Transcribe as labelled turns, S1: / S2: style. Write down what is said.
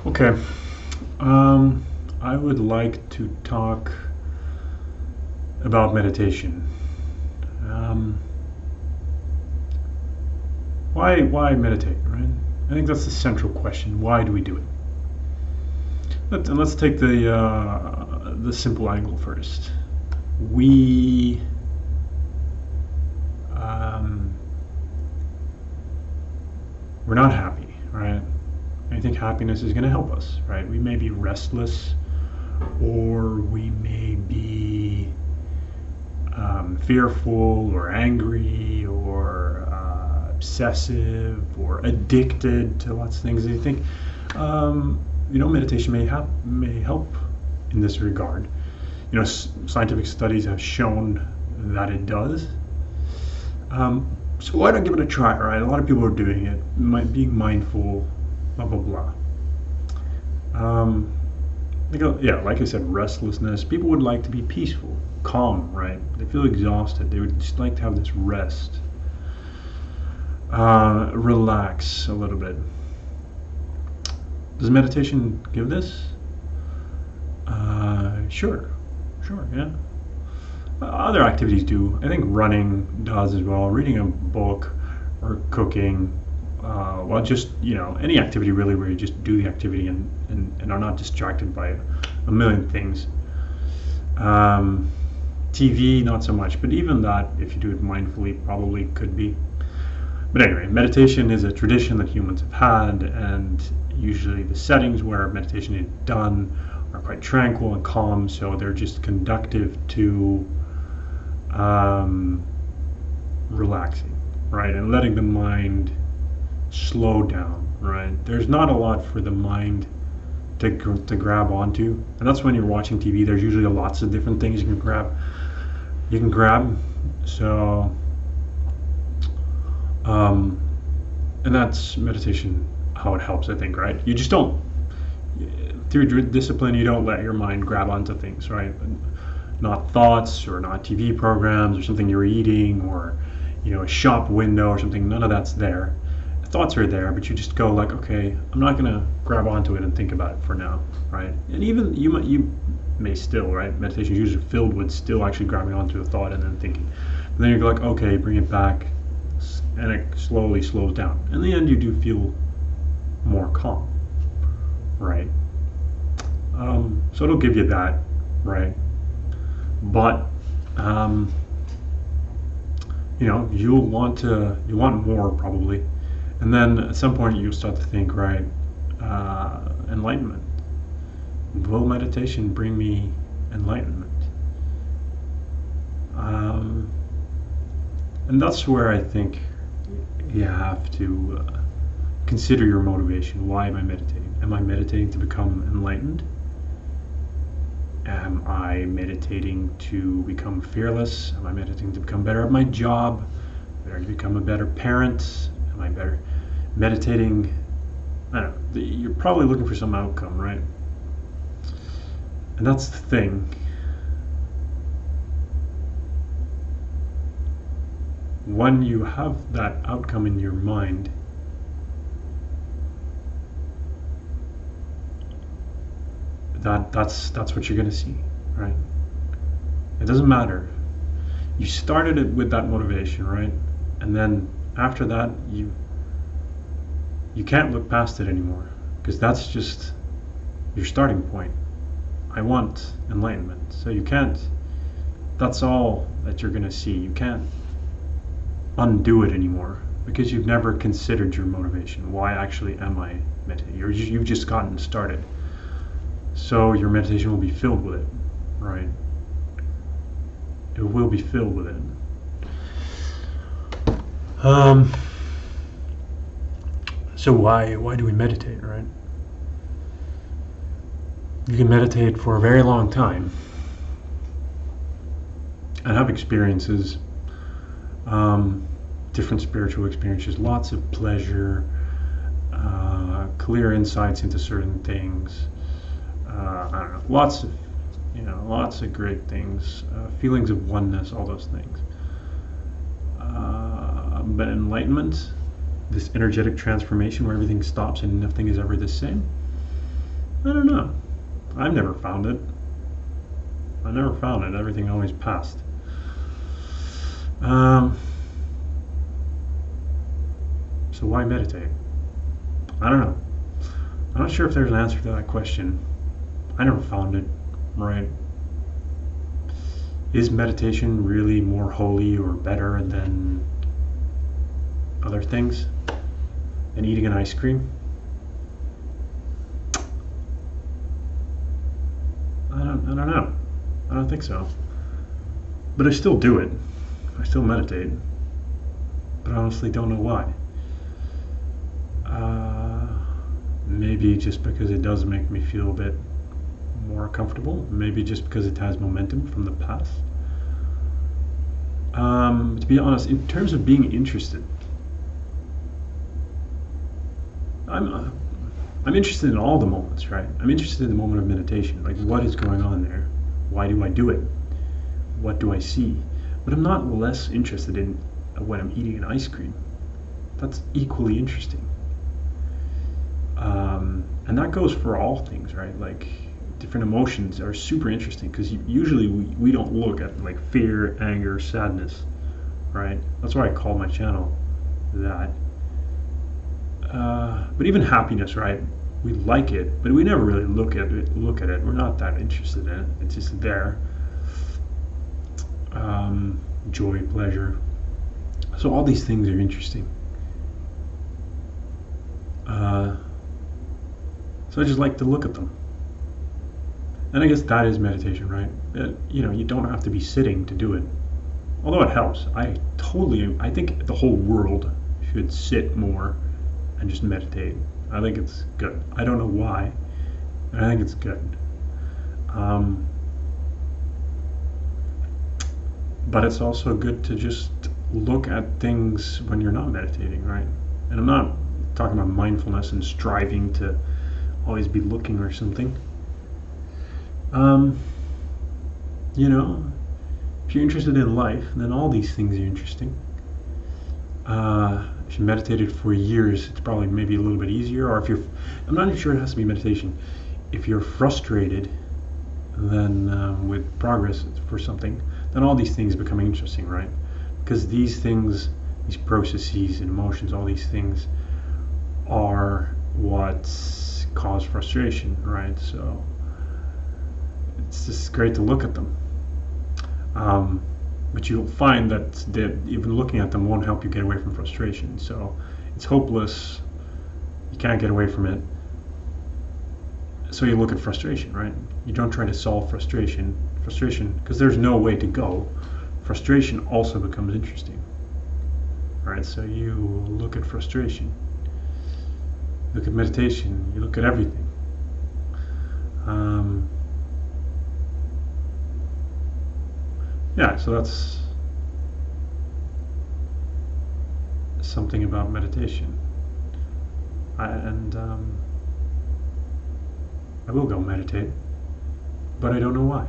S1: Okay. Um, I would like to talk about meditation. Um, why meditate, right? I think that's the central question. Why do we do it? And let's take the simple angle first. We um, we're not happy, right? I think happiness is going to help us, right? We may be restless, or we may be fearful or angry or obsessive or addicted to lots of things. I think meditation may help in this regard. Scientific studies have shown that it does. So why not give it a try, right? A lot of people are doing it, being mindful, blah blah blah. Um, like I said, restlessness. People would like to be peaceful, calm, right? They feel exhausted. They would just like to have this rest, relax a little bit. Does meditation give this? Sure, yeah. Other activities do. I think running does as well. Reading a book or cooking. Just any activity really, where you just do the activity and are not distracted by a million things. TV, not so much, but even that, if you do it mindfully, probably could be. But anyway, meditation is a tradition that humans have had, and usually the settings where meditation is done are quite tranquil and calm, so they're just conducive to relaxing, right, and letting the mind slow down, right? There's not a lot for the mind to grab onto, and that's when you're watching TV. There's usually lots of different things you can grab. So, and that's meditation. How it helps, I think, right? You just don't, through discipline, you don't let your mind grab onto things, right? Not thoughts or not TV programs or something you're eating or a shop window or something. None of that's there. Thoughts are there, but you just go like, okay, I'm not gonna grab onto it and think about it for now, right? And even you may still, right? Meditation is usually filled with still actually grabbing onto a thought and then thinking. But then you go like, okay, bring it back, and it slowly slows down. In the end, you do feel more calm, right? So it'll give you that, right? But you'll want more probably. And then at some point you'll start to think, right, enlightenment. Will meditation bring me enlightenment? And that's where I think you have to consider your motivation. Why am I meditating? Am I meditating to become enlightened? Am I meditating to become fearless? Am I meditating to become better at my job? Better to become a better parent? Am I better meditating? I don't know. You're probably looking for some outcome, right? And that's the thing. When you have that outcome in your mind, that's what you're going to see, right? It doesn't matter. You started it with that motivation, right? And then after that, you can't look past it anymore, because that's just your starting point. I want enlightenment, so you can't. That's all that you're going to see. You can't undo it anymore, because you've never considered your motivation. Why actually am I meditating? You've just gotten started. So your meditation will be filled with it, right? It will be filled with it. So why do we meditate, right? You can meditate for a very long time and have experiences, different spiritual experiences, lots of pleasure, clear insights into certain things. I don't know, lots of great things, feelings of oneness, all those things. But enlightenment, this energetic transformation where everything stops and nothing is ever the same, I don't know. I've never found it. I never found it. Everything always passed. Um, so why meditate? I don't know. I'm not sure if there's an answer to that question. I never found it, right? Is meditation really more holy or better than other things? Than eating an ice cream? I don't know. I don't think so. But I still do it. I still meditate. But I honestly don't know why. Maybe just because it does make me feel a bit more comfortable. Maybe just because it has momentum from the past. To be honest, in terms of being interested, I'm I'm interested in all the moments, right? I'm interested in the moment of meditation, like what is going on there, why do I do it, what do I see? But I'm not less interested in when I'm eating an ice cream. That's equally interesting, and that goes for all things, right? Like different emotions are super interesting because usually we don't look at like fear, anger, sadness, right? That's why I call my channel that. But even happiness, right? We like it, but we never really look at it. We're not that interested in it. It's just there. Joy, pleasure. So all these things are interesting. So I just like to look at them. And I guess that is meditation, right? You don't have to be sitting to do it. Although it helps. I think the whole world should sit more and just meditate. I think it's good. I don't know why, but I think it's good. But it's also good to just look at things when you're not meditating, right? And I'm not talking about mindfulness and striving to always be looking or something. If you're interested in life, then all these things are interesting. If you meditated for years, it's probably maybe a little bit easier. Or I'm not even sure it has to be meditation. If you're frustrated, then with progress for something, then all these things become interesting, right? Because these things, these processes and emotions, all these things are what cause frustration, right? So it's just great to look at them. But you'll find that even looking at them won't help you get away from frustration. So it's hopeless. You can't get away from it. So you look at frustration, right? You don't try to solve frustration, because there's no way to go. Frustration also becomes interesting. All right, so you look at frustration. Look at meditation. You look at everything. Yeah, so that's something about meditation. I will go meditate, but I don't know why.